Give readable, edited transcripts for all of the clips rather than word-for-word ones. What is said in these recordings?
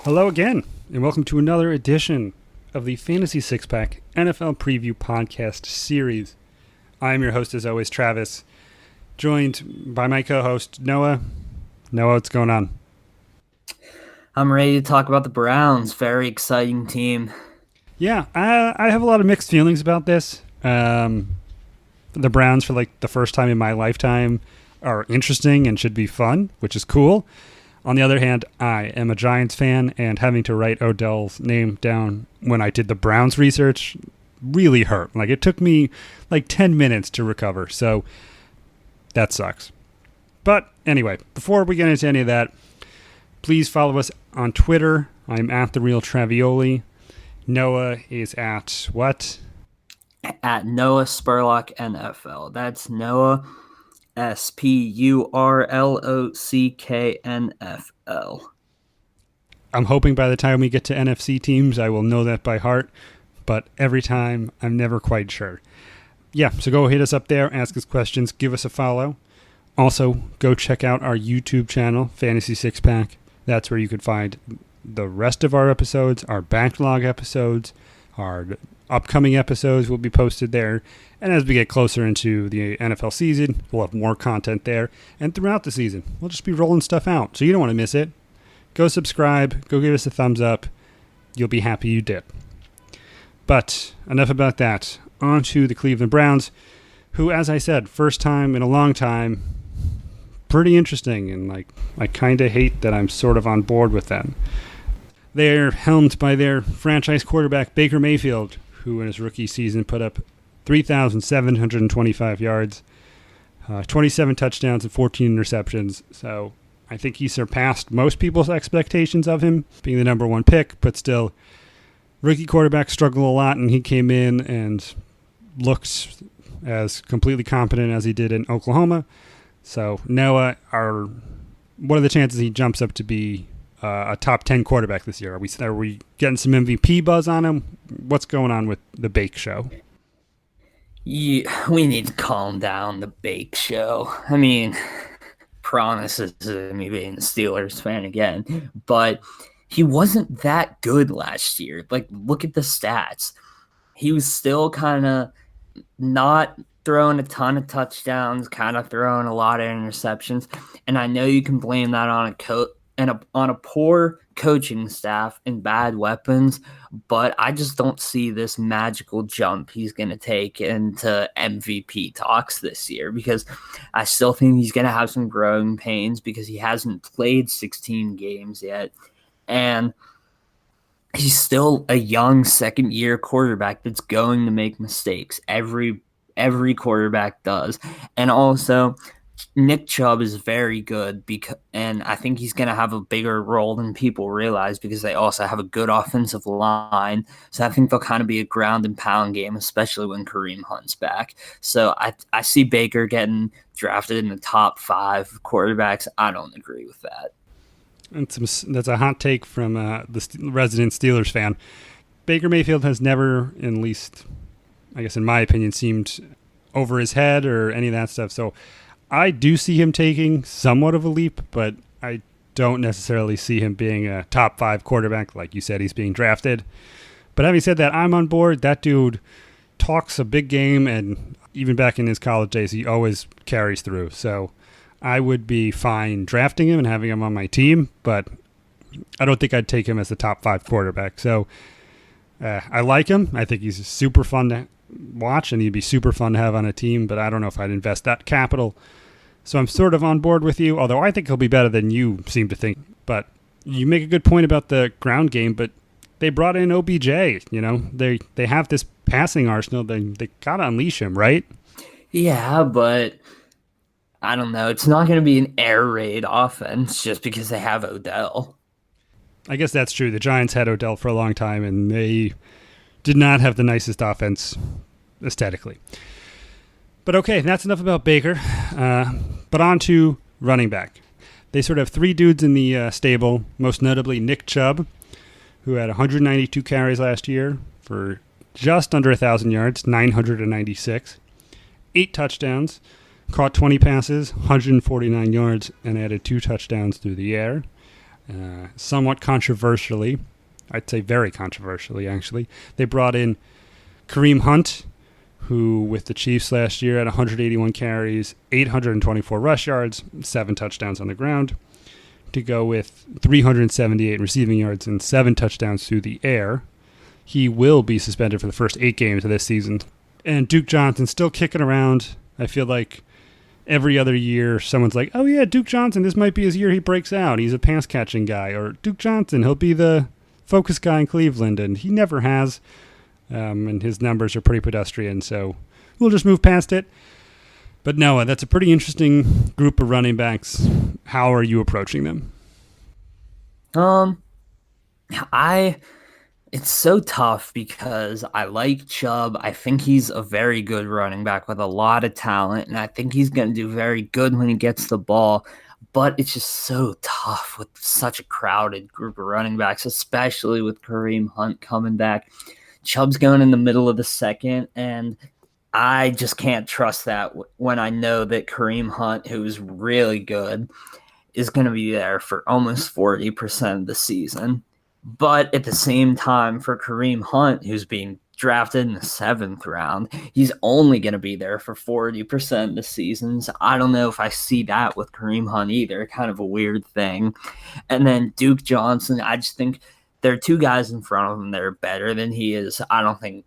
Hello again, and welcome to another edition of the Fantasy Six Pack NFL Preview Podcast Series. I'm your host, as always, Travis, joined by my co-host, Noah. Noah, what's going on? I'm ready to talk about the Browns. Very exciting team. Yeah, I have a lot of mixed feelings about this. The Browns, for like the first time in my lifetime, are interesting and should be fun, which is cool. On the other hand, I am a Giants fan, and having to write Odell's name down when I did the Browns research really hurt. Like, it took me like 10 minutes to recover, so that sucks. But anyway, before we get into any of that, please follow us on Twitter. I'm at TheRealTravioli. Noah is at what? At Noah Spurlock NFL. That's Noah Spurlocknfl. I'm hoping by the time we get to NFC teams, I will know that by heart. But every time, I'm never quite sure. Yeah, so go hit us up there, ask us questions, give us a follow. Also, go check out our YouTube channel, Fantasy Six Pack. That's where you can find the rest of our episodes, our backlog episodes, our upcoming episodes will be posted there. And as we get closer into the NFL season, we'll have more content there. And throughout the season, we'll just be rolling stuff out. So you don't want to miss it. Go subscribe. Go give us a thumbs up. You'll be happy you did. But enough about that. On to the Cleveland Browns, who, as I said, first time in a long time, pretty interesting. And I kind of hate that I'm sort of on board with them. They're helmed by their franchise quarterback, Baker Mayfield, who in his rookie season put up 3,725 yards, 27 touchdowns, and 14 interceptions. So I think he surpassed most people's expectations of him being the number one pick, but still, rookie quarterbacks struggle a lot, and he came in and looked as completely competent as he did in Oklahoma. So Noah, what are the chances he jumps up to be a top 10 quarterback this year? Are we getting some MVP buzz on him? What's going on with the Bake Show? Yeah, we need to calm down the Bake Show. I mean, promises of me being a Steelers fan again, but he wasn't that good last year. Like, look at the stats. He was still kind of not throwing a ton of touchdowns, kind of throwing a lot of interceptions. And I know you can blame that on a poor coaching staff and bad weapons, but I just don't see this magical jump he's going to take into MVP talks this year, because I still think he's going to have some growing pains because he hasn't played 16 games yet. And he's still a young second-year quarterback that's going to make mistakes. Every quarterback does. And also, Nick Chubb is very good, and I think he's going to have a bigger role than people realize because they also have a good offensive line. So I think they'll kind of be a ground and pound game, especially when Kareem Hunt's back. So I see Baker getting drafted in the top 5 quarterbacks. I don't agree with that. That's a hot take from the resident Steelers fan. Baker Mayfield has never, at least, I guess in my opinion, seemed over his head or any of that stuff. So I do see him taking somewhat of a leap, but I don't necessarily see him being a top 5 quarterback. Like you said, he's being drafted. But having said that, I'm on board. That dude talks a big game, and even back in his college days, he always carries through. So I would be fine drafting him and having him on my team, but I don't think I'd take him as the top 5 quarterback. So I like him. I think he's super fun to watch, and he'd be super fun to have on a team, but I don't know if I'd invest that capital. So I'm sort of on board with you, although I think he'll be better than you seem to think. But you make a good point about the ground game, but they brought in OBJ. They have this passing arsenal. They got to unleash him, right? Yeah, but I don't know. It's not going to be an air raid offense just because they have Odell. I guess that's true. The Giants had Odell for a long time, and they did not have the nicest offense aesthetically. But okay, that's enough about Baker. But on to running back. They sort of have 3 dudes in the stable, most notably Nick Chubb, who had 192 carries last year for just under 1,000 yards, 996, 8 touchdowns, caught 20 passes, 149 yards, and added 2 touchdowns through the air. somewhat controversially, I'd say very controversially, actually, they brought in Kareem Hunt, who with the Chiefs last year had 181 carries, 824 rush yards, 7 touchdowns on the ground, to go with 378 receiving yards and 7 touchdowns through the air. He will be suspended for the first 8 games of this season. And Duke Johnson still kicking around. I feel like every other year someone's like, oh yeah, Duke Johnson, this might be his year he breaks out. He's a pass catching guy. Or Duke Johnson, he'll be the focus guy in Cleveland. And he never has. And his numbers are pretty pedestrian, so we'll just move past it. But Noah, that's a pretty interesting group of running backs. How are you approaching them? It's so tough because I like Chubb. I think he's a very good running back with a lot of talent, and I think he's going to do very good when he gets the ball. But it's just so tough with such a crowded group of running backs, especially with Kareem Hunt coming back. Chubb's going in the middle of the second, and I just can't trust that when I know that Kareem Hunt, who's really good, is going to be there for almost 40% of the season. But at the same time, for Kareem Hunt, who's being drafted in the 7th round, he's only going to be there for 40% of the season. So I don't know if I see that with Kareem Hunt either. Kind of a weird thing. And then Duke Johnson, I just think there are 2 guys in front of him that are better than he is. I don't think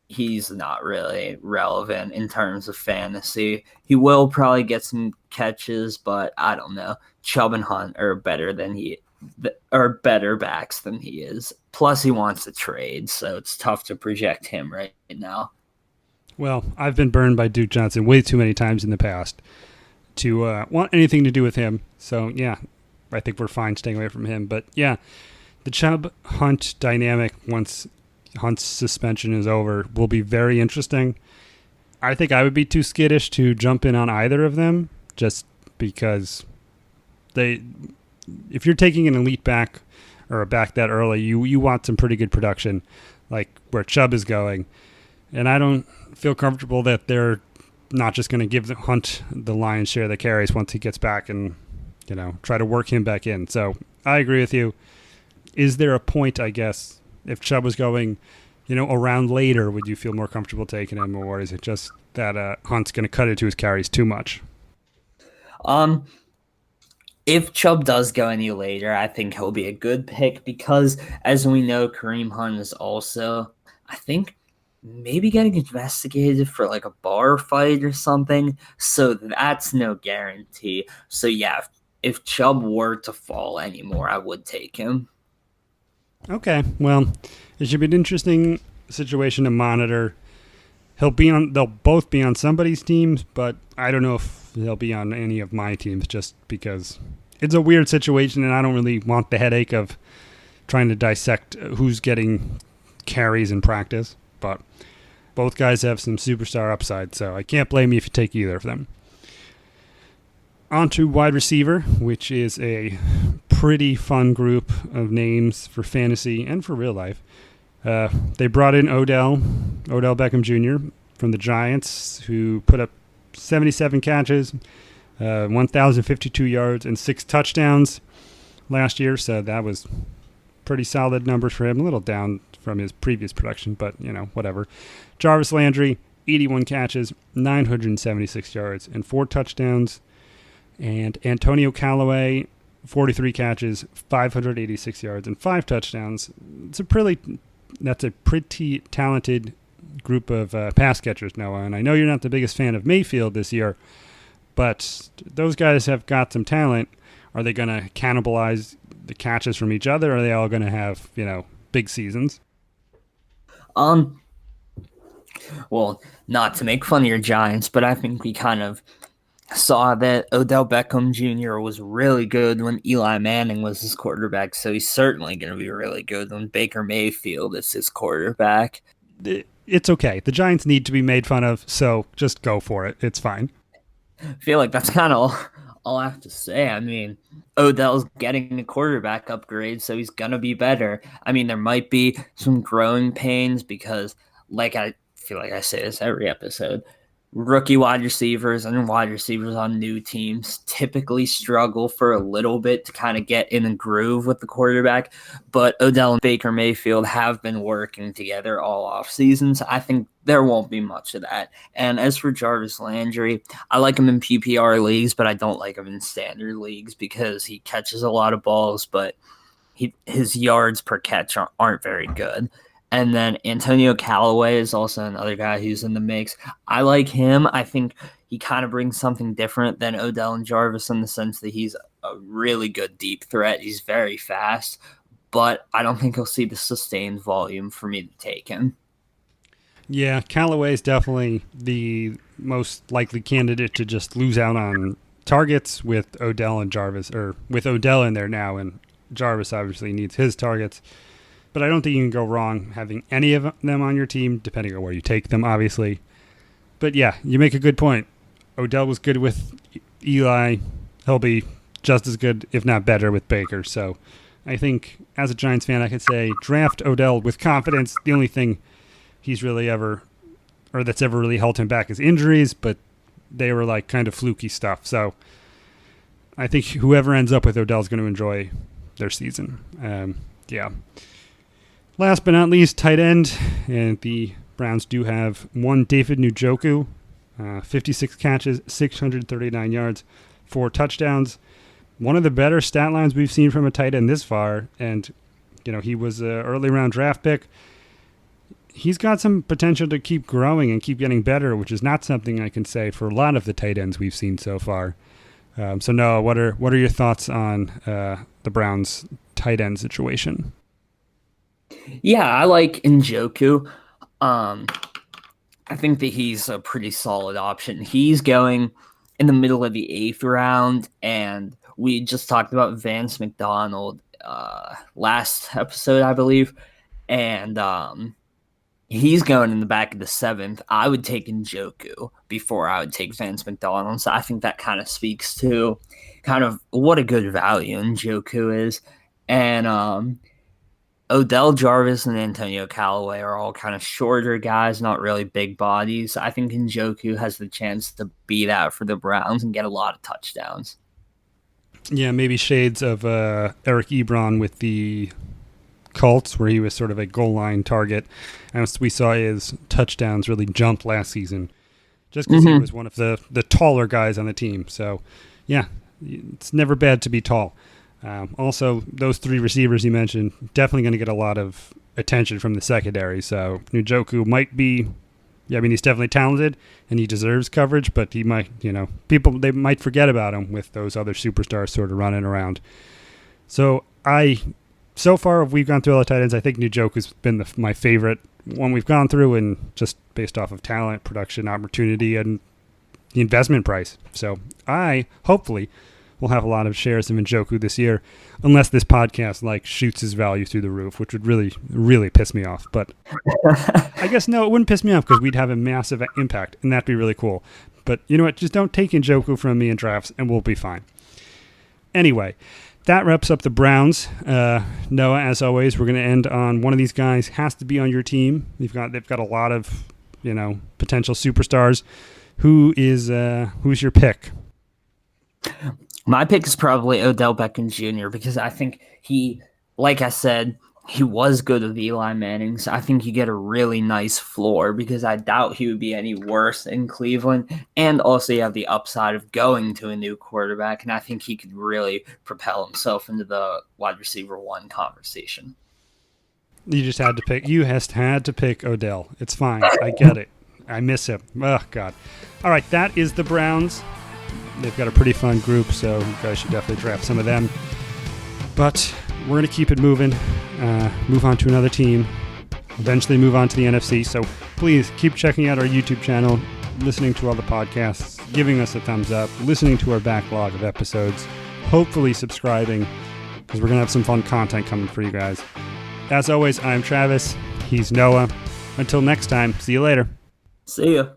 he's not really relevant in terms of fantasy. He will probably get some catches, but I don't know. Chubb and Hunt are better backs than he is. Plus, he wants to trade, so it's tough to project him right now. Well, I've been burned by Duke Johnson way too many times in the past to want anything to do with him. So, yeah, I think we're fine staying away from him. But, yeah, the Chubb-Hunt dynamic, once Hunt's suspension is over, will be very interesting. I think I would be too skittish to jump in on either of them just because if you're taking an elite back or a back that early, you want some pretty good production, like where Chubb is going. And I don't feel comfortable that they're not just going to give Hunt the lion's share of the carries once he gets back and, try to work him back in. So I agree with you. Is there a point, I guess, if Chubb was going, around later, would you feel more comfortable taking him, or is it just that Hunt's going to cut into his carries too much? If Chubb does go any later, I think he'll be a good pick because, as we know, Kareem Hunt is also, I think, maybe getting investigated for like a bar fight or something. So that's no guarantee. So yeah, if Chubb were to fall anymore, I would take him. Okay, well, it should be an interesting situation to monitor. They'll both be on somebody's teams, but I don't know if they'll be on any of my teams just because it's a weird situation and I don't really want the headache of trying to dissect who's getting carries in practice. But both guys have some superstar upside, so I can't blame you if you take either of them. On to wide receiver, which is a pretty fun group of names for fantasy and for real life. They brought in Odell Beckham Jr. from the Giants, who put up 77 catches, 1,052 yards, and 6 touchdowns last year. So that was pretty solid numbers for him. A little down from his previous production, but, whatever. Jarvis Landry, 81 catches, 976 yards, and 4 touchdowns. And Antonio Callaway, 43 catches, 586 yards, and 5 touchdowns. That's a pretty talented group of pass catchers, Noah. And I know you're not the biggest fan of Mayfield this year, but those guys have got some talent. Are they going to cannibalize the catches from each other? Or are they all going to have, big seasons? Well, not to make fun of your Giants, but I think we kind of saw that Odell Beckham Jr. was really good when Eli Manning was his quarterback, so he's certainly going to be really good when Baker Mayfield is his quarterback. It's okay. The Giants need to be made fun of, so just go for it. It's fine. I feel like that's kind of all I have to say. I mean, Odell's getting a quarterback upgrade, so he's going to be better. I mean, there might be some growing pains because, like I feel like I say this every episode, rookie wide receivers and wide receivers on new teams typically struggle for a little bit to kind of get in a groove with the quarterback, but Odell and Baker Mayfield have been working together all off season, so I think there won't be much of that. And as for Jarvis Landry, I like him in PPR leagues, but I don't like him in standard leagues because he catches a lot of balls, but his yards per catch aren't very good. And then Antonio Callaway is also another guy who's in the mix. I like him. I think he kind of brings something different than Odell and Jarvis in the sense that he's a really good deep threat. He's very fast, but I don't think he'll see the sustained volume for me to take him. Yeah, Callaway is definitely the most likely candidate to just lose out on targets with Odell and Jarvis, or with Odell in there now, and Jarvis obviously needs his targets. But I don't think you can go wrong having any of them on your team, depending on where you take them, obviously. But yeah, you make a good point. Odell was good with Eli. He'll be just as good, if not better, with Baker. So I think as a Giants fan, I could say draft Odell with confidence. The only thing he's really that's ever really held him back is injuries, but they were like kind of fluky stuff. So I think whoever ends up with Odell is going to enjoy their season. Yeah. Last but not least, tight end. And the Browns do have one David Njoku, 56 catches, 639 yards, 4 touchdowns. One of the better stat lines we've seen from a tight end this far. And, he was an early round draft pick. He's got some potential to keep growing and keep getting better, which is not something I can say for a lot of the tight ends we've seen so far. So Noah, what are your thoughts on the Browns tight end situation? Yeah, I like Njoku. I think that he's a pretty solid option. He's going in the middle of the 8th round, and we just talked about Vance McDonald last episode, I believe, and he's going in the back of the 7th. I would take Njoku before I would take Vance McDonald, so I think that kind of speaks to kind of what a good value Njoku is. And Odell, Jarvis, and Antonio Callaway are all kind of shorter guys, not really big bodies. I think Njoku has the chance to be that for the Browns and get a lot of touchdowns. Yeah, maybe shades of Eric Ebron with the Colts, where he was sort of a goal line target. And we saw his touchdowns really jump last season, just because he was one of the taller guys on the team. So, yeah, it's never bad to be tall. Also, those 3 receivers you mentioned, definitely going to get a lot of attention from the secondary. So Njoku might be, he's definitely talented and he deserves coverage, but he might, they might forget about him with those other superstars sort of running around. So far, if we've gone through all the tight ends, I think Njoku's been my favorite one we've gone through, and just based off of talent, production, opportunity, and the investment price. So hopefully we'll have a lot of shares of Njoku this year, unless this podcast shoots his value through the roof, which would really, really piss me off. But I guess no, it wouldn't piss me off because we'd have a massive impact, and that'd be really cool. But you know what? Just don't take Njoku from me in drafts, and we'll be fine. Anyway, that wraps up the Browns. Noah, as always, we're going to end on one of these guys has to be on your team. They've got a lot of potential superstars. Who's your pick? My pick is probably Odell Beckham Jr. because I think he, like I said, he was good with Eli Manning. So I think you get a really nice floor because I doubt he would be any worse in Cleveland. And also you have the upside of going to a new quarterback. And I think he could really propel himself into the wide receiver 1 conversation. You just had to pick. You had to pick Odell. It's fine. I get it. I miss him. Oh, God. All right, that is the Browns. They've got a pretty fun group, so you guys should definitely draft some of them. But we're going to keep it moving, move on to another team, eventually move on to the NFC. So please keep checking out our YouTube channel, listening to all the podcasts, giving us a thumbs up, listening to our backlog of episodes, hopefully subscribing, because we're going to have some fun content coming for you guys. As always, I'm Travis. He's Noah. Until next time, see you later. See ya.